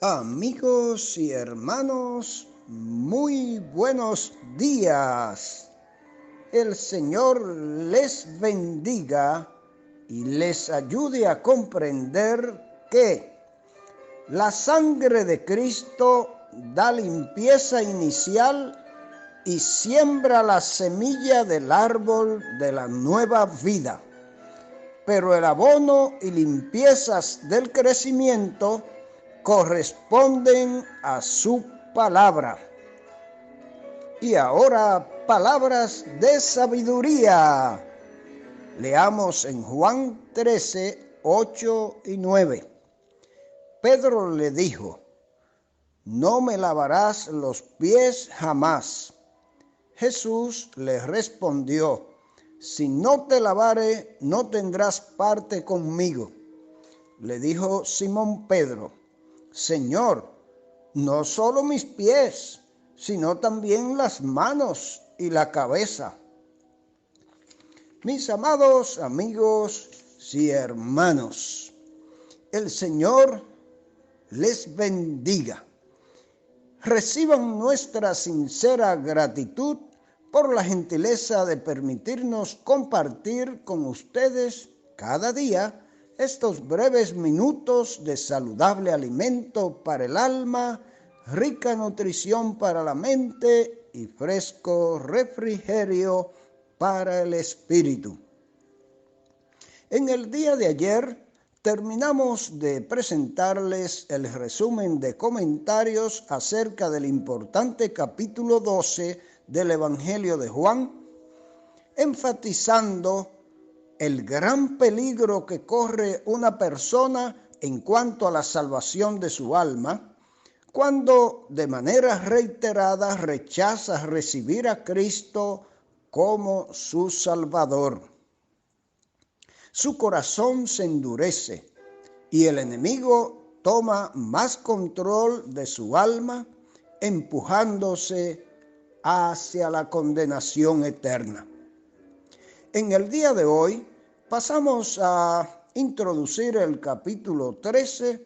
Amigos y hermanos, muy buenos días. El Señor les bendiga y les ayude a comprender que la sangre de Cristo da limpieza inicial y siembra la semilla del árbol de la nueva vida. Pero el abono y limpiezas del crecimiento corresponden a su palabra. Y ahora, palabras de sabiduría. Leamos en Juan 13, 8 y 9. Pedro le dijo: no me lavarás los pies jamás. Jesús le respondió: si no te lavare, no tendrás parte conmigo. Le dijo Simón Pedro: Señor, no solo mis pies, sino también las manos y la cabeza. Mis amados amigos y hermanos, el Señor les bendiga. Reciban nuestra sincera gratitud por la gentileza de permitirnos compartir con ustedes cada día estos breves minutos de saludable alimento para el alma, rica nutrición para la mente y fresco refrigerio para el espíritu. En el día de ayer terminamos de presentarles el resumen de comentarios acerca del importante capítulo 12 del Evangelio de Juan, enfatizando el gran peligro que corre una persona en cuanto a la salvación de su alma, cuando de manera reiterada rechaza recibir a Cristo como su Salvador. Su corazón se endurece y el enemigo toma más control de su alma, empujándose hacia la condenación eterna. En el día de hoy pasamos a introducir el capítulo 13,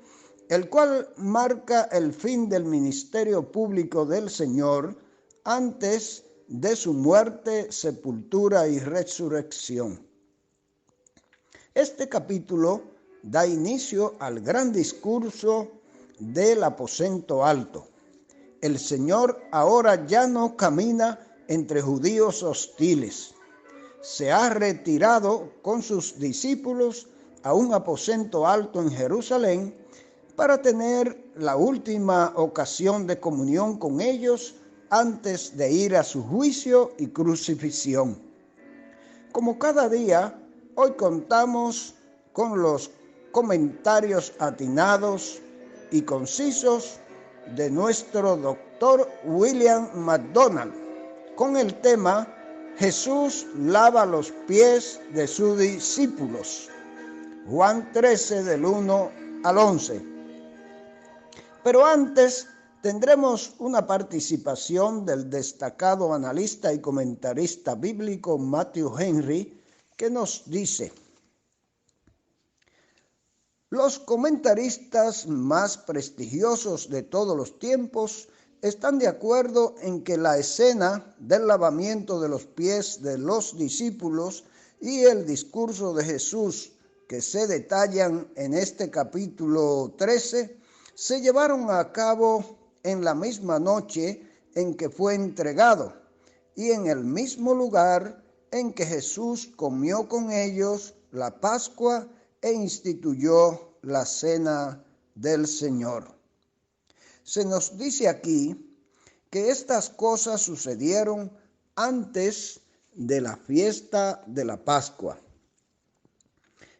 el cual marca el fin del ministerio público del Señor antes de su muerte, sepultura y resurrección. Este capítulo da inicio al gran discurso del aposento alto. El Señor ahora ya no camina entre judíos hostiles. Se ha retirado con sus discípulos a un aposento alto en Jerusalén para tener la última ocasión de comunión con ellos antes de ir a su juicio y crucifixión. Como cada día, hoy contamos con los comentarios atinados y concisos de nuestro doctor William MacDonald con el tema Jesús lava los pies de sus discípulos. Juan 13 del 1 al 11. Pero antes tendremos una participación del destacado analista y comentarista bíblico Matthew Henry, que nos dice: los comentaristas más prestigiosos de todos los tiempos están de acuerdo en que la escena del lavamiento de los pies de los discípulos y el discurso de Jesús que se detallan en este capítulo 13 se llevaron a cabo en la misma noche en que fue entregado y en el mismo lugar en que Jesús comió con ellos la Pascua e instituyó la cena del Señor. Se nos dice aquí que estas cosas sucedieron antes de la fiesta de la Pascua.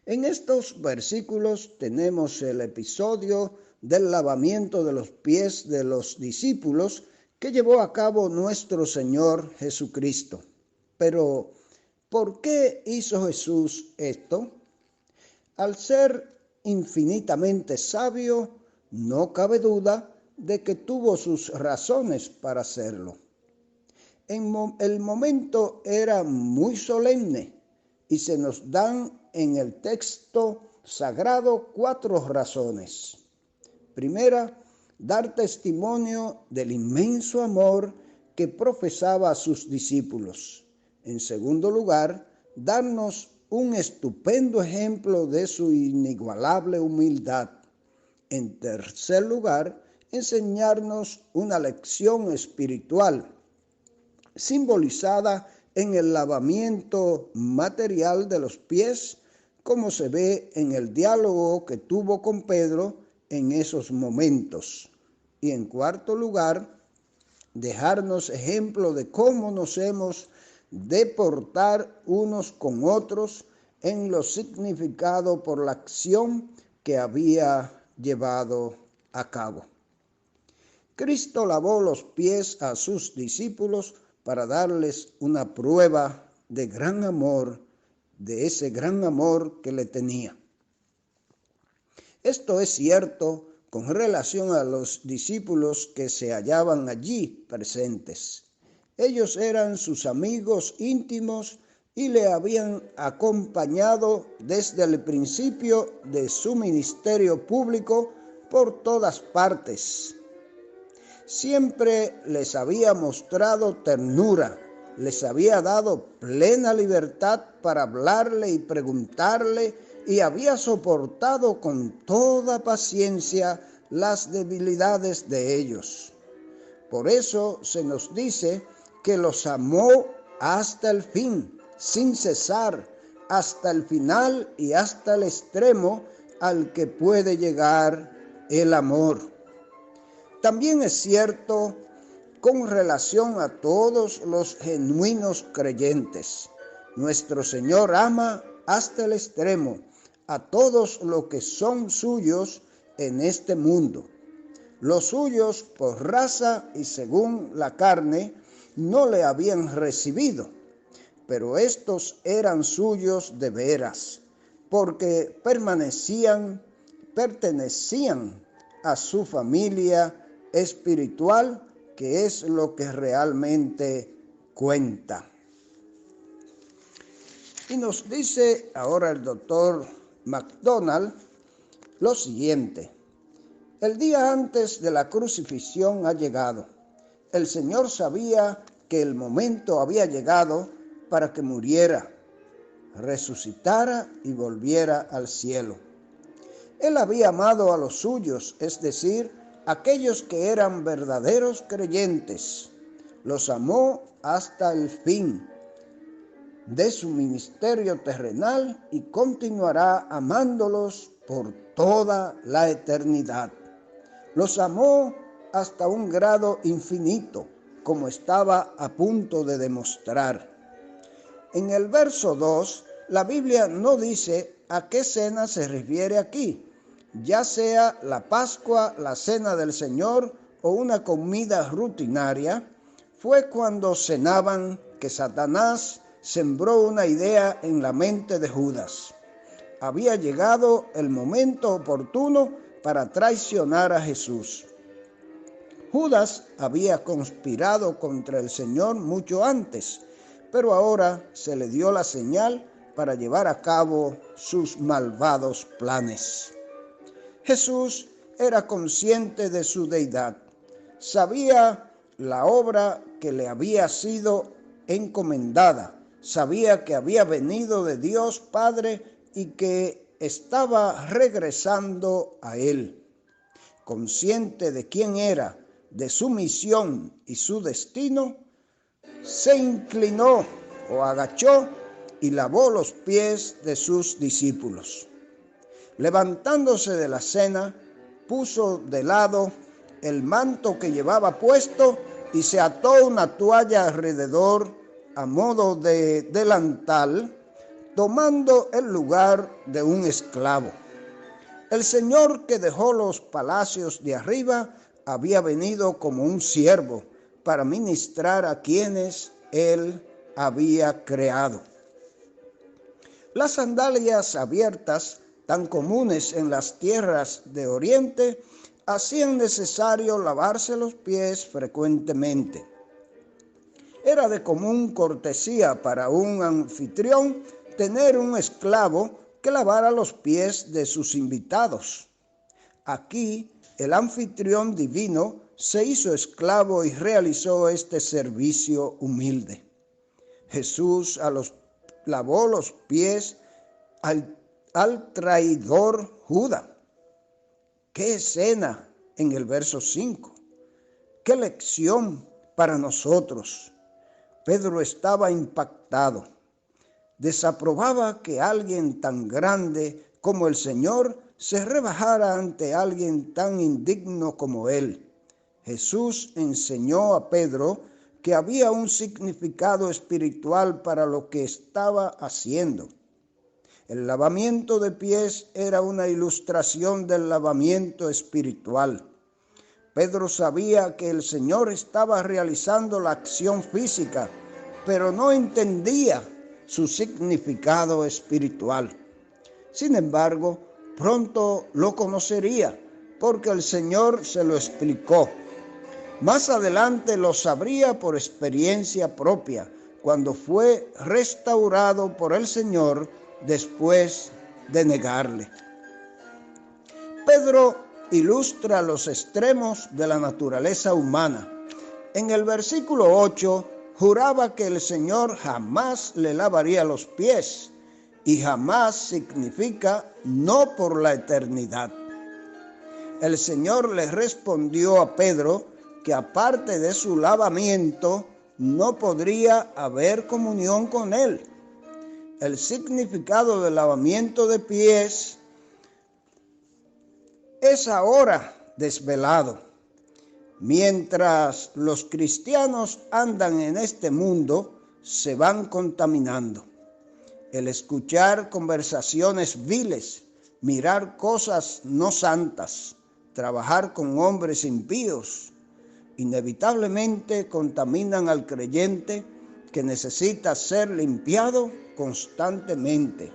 En estos versículos tenemos el episodio del lavamiento de los pies de los discípulos que llevó a cabo nuestro Señor Jesucristo. Pero, ¿por qué hizo Jesús esto? Al ser infinitamente sabio, no cabe duda de que tuvo sus razones para hacerlo. El momento era muy solemne y se nos dan en el texto sagrado 4 razones. Primera, dar testimonio del inmenso amor que profesaba a sus discípulos. En segundo lugar, darnos un estupendo ejemplo de su inigualable humildad. En tercer lugar, enseñarnos una lección espiritual, simbolizada en el lavamiento material de los pies, como se ve en el diálogo que tuvo con Pedro en esos momentos. Y en cuarto lugar, dejarnos ejemplo de cómo nos hemos de portar unos con otros en lo significado por la acción que había llevado a cabo. Cristo lavó los pies a sus discípulos para darles una prueba de gran amor, de ese gran amor que le tenía. Esto es cierto con relación a los discípulos que se hallaban allí presentes. Ellos eran sus amigos íntimos y le habían acompañado desde el principio de su ministerio público por todas partes. Siempre les había mostrado ternura, les había dado plena libertad para hablarle y preguntarle, y había soportado con toda paciencia las debilidades de ellos. Por eso se nos dice que los amó hasta el fin, sin cesar, hasta el final y hasta el extremo al que puede llegar el amor. También es cierto con relación a todos los genuinos creyentes. Nuestro Señor ama hasta el extremo a todos los que son suyos en este mundo. Los suyos por raza y según la carne no le habían recibido, pero estos eran suyos de veras, porque pertenecían a su familia espiritual, que es lo que realmente cuenta. Y nos dice ahora el doctor MacDonald lo siguiente: el día antes de la crucifixión ha llegado. El Señor sabía que el momento había llegado para que muriera, resucitara y volviera al cielo. Él había amado a los suyos, es decir, aquellos que eran verdaderos creyentes. Los amó hasta el fin de su ministerio terrenal y continuará amándolos por toda la eternidad. Los amó hasta un grado infinito, como estaba a punto de demostrar. En el verso 2, la Biblia no dice a qué cena se refiere aquí, ya sea la Pascua, la Cena del Señor o una comida rutinaria. Fue cuando cenaban que Satanás sembró una idea en la mente de Judas. Había llegado el momento oportuno para traicionar a Jesús. Judas había conspirado contra el Señor mucho antes, pero ahora se le dio la señal para llevar a cabo sus malvados planes. Jesús era consciente de su deidad, sabía la obra que le había sido encomendada, sabía que había venido de Dios Padre y que estaba regresando a Él. Consciente de quién era, de su misión y su destino, se inclinó o agachó y lavó los pies de sus discípulos. Levantándose de la cena, puso de lado el manto que llevaba puesto y se ató una toalla alrededor a modo de delantal, tomando el lugar de un esclavo. El Señor que dejó los palacios de arriba había venido como un siervo para ministrar a quienes Él había creado. Las sandalias abiertas, tan comunes en las tierras de Oriente, hacían necesario lavarse los pies frecuentemente. Era de común cortesía para un anfitrión tener un esclavo que lavara los pies de sus invitados. Aquí el anfitrión divino se hizo esclavo y realizó este servicio humilde. Jesús lavó los pies al traidor Judas. ¡Qué escena en el verso 5! ¡Qué lección para nosotros! Pedro estaba impactado. Desaprobaba que alguien tan grande como el Señor se rebajara ante alguien tan indigno como él. Jesús enseñó a Pedro que había un significado espiritual para lo que estaba haciendo. El lavamiento de pies era una ilustración del lavamiento espiritual. Pedro sabía que el Señor estaba realizando la acción física, pero no entendía su significado espiritual. Sin embargo, pronto lo conocería, porque el Señor se lo explicó. Más adelante lo sabría por experiencia propia, cuando fue restaurado por el Señor después de negarle. Pedro ilustra los extremos de la naturaleza humana. En el versículo 8, juraba que el Señor jamás le lavaría los pies, y jamás significa no por la eternidad. El Señor le respondió a Pedro que aparte de su lavamiento, no podría haber comunión con él. El significado del lavamiento de pies es ahora desvelado. Mientras los cristianos andan en este mundo, se van contaminando. El escuchar conversaciones viles, mirar cosas no santas, trabajar con hombres impíos, inevitablemente contaminan al creyente que necesita ser limpiado constantemente.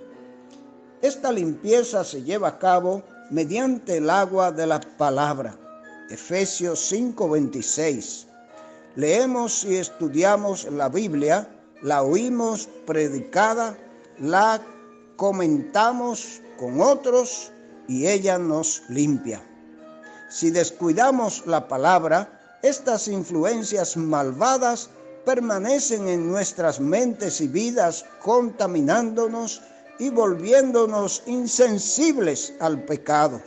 Esta limpieza se lleva a cabo mediante el agua de la palabra. Efesios 5:26. Leemos y estudiamos la Biblia, la oímos predicada, la comentamos con otros y ella nos limpia. Si descuidamos la palabra, estas influencias malvadas permanecen en nuestras mentes y vidas, contaminándonos y volviéndonos insensibles al pecado.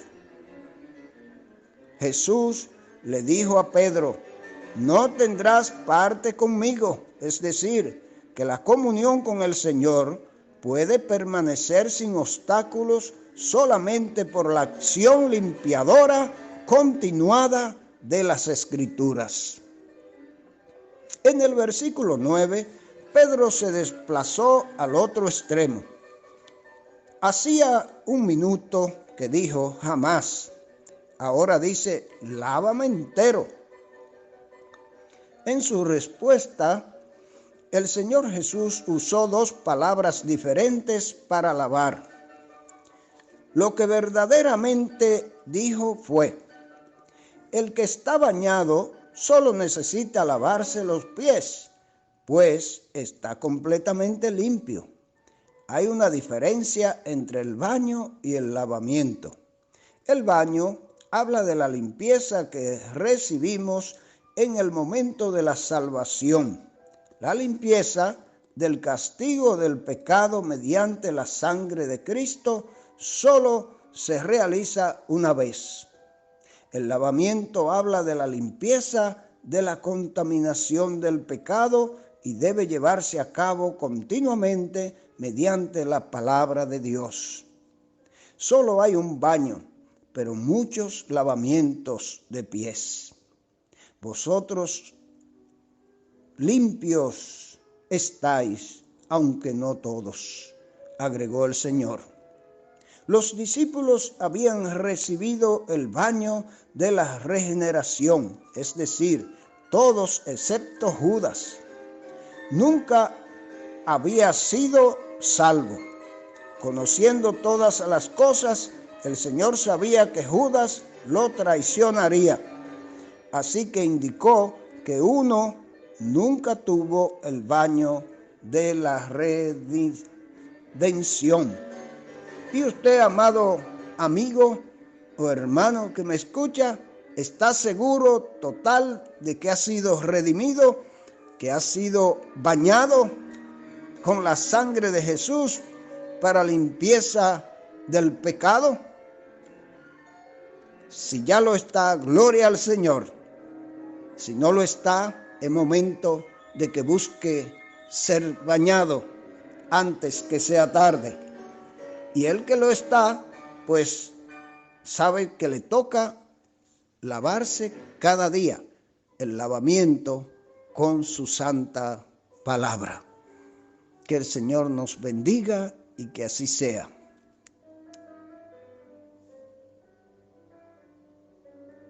Jesús le dijo a Pedro: no tendrás parte conmigo, es decir, que la comunión con el Señor puede permanecer sin obstáculos solamente por la acción limpiadora continuada de las Escrituras. En el versículo 9, Pedro se desplazó al otro extremo. Hacía un minuto que dijo jamás. Ahora dice, lávame entero. En su respuesta, el Señor Jesús usó dos palabras diferentes para lavar. Lo que verdaderamente dijo fue: el que está bañado solo necesita lavarse los pies, pues está completamente limpio. Hay una diferencia entre el baño y el lavamiento. El baño habla de la limpieza que recibimos en el momento de la salvación, la limpieza del castigo del pecado mediante la sangre de Cristo solo se realiza una vez. El lavamiento habla de la limpieza de la contaminación del pecado y debe llevarse a cabo continuamente mediante la palabra de Dios. Solo hay un baño, pero muchos lavamientos de pies. Vosotros limpios estáis, aunque no todos, agregó el Señor. Los discípulos habían recibido el baño de la regeneración, es decir, todos excepto Judas. Nunca había sido salvo. Conociendo todas las cosas, el Señor sabía que Judas lo traicionaría. Así que indicó que uno nunca tuvo el baño de la redención. Y usted, amado amigo, o hermano que me escucha, está seguro total de que ha sido redimido, que ha sido bañado con la sangre de Jesús para limpieza del pecado? Si ya lo está, gloria al Señor. Si no lo está, es momento de que busque ser bañado antes que sea tarde. Y el que lo está, pues sabe que le toca lavarse cada día, el lavamiento con su santa palabra. Que el Señor nos bendiga y que así sea.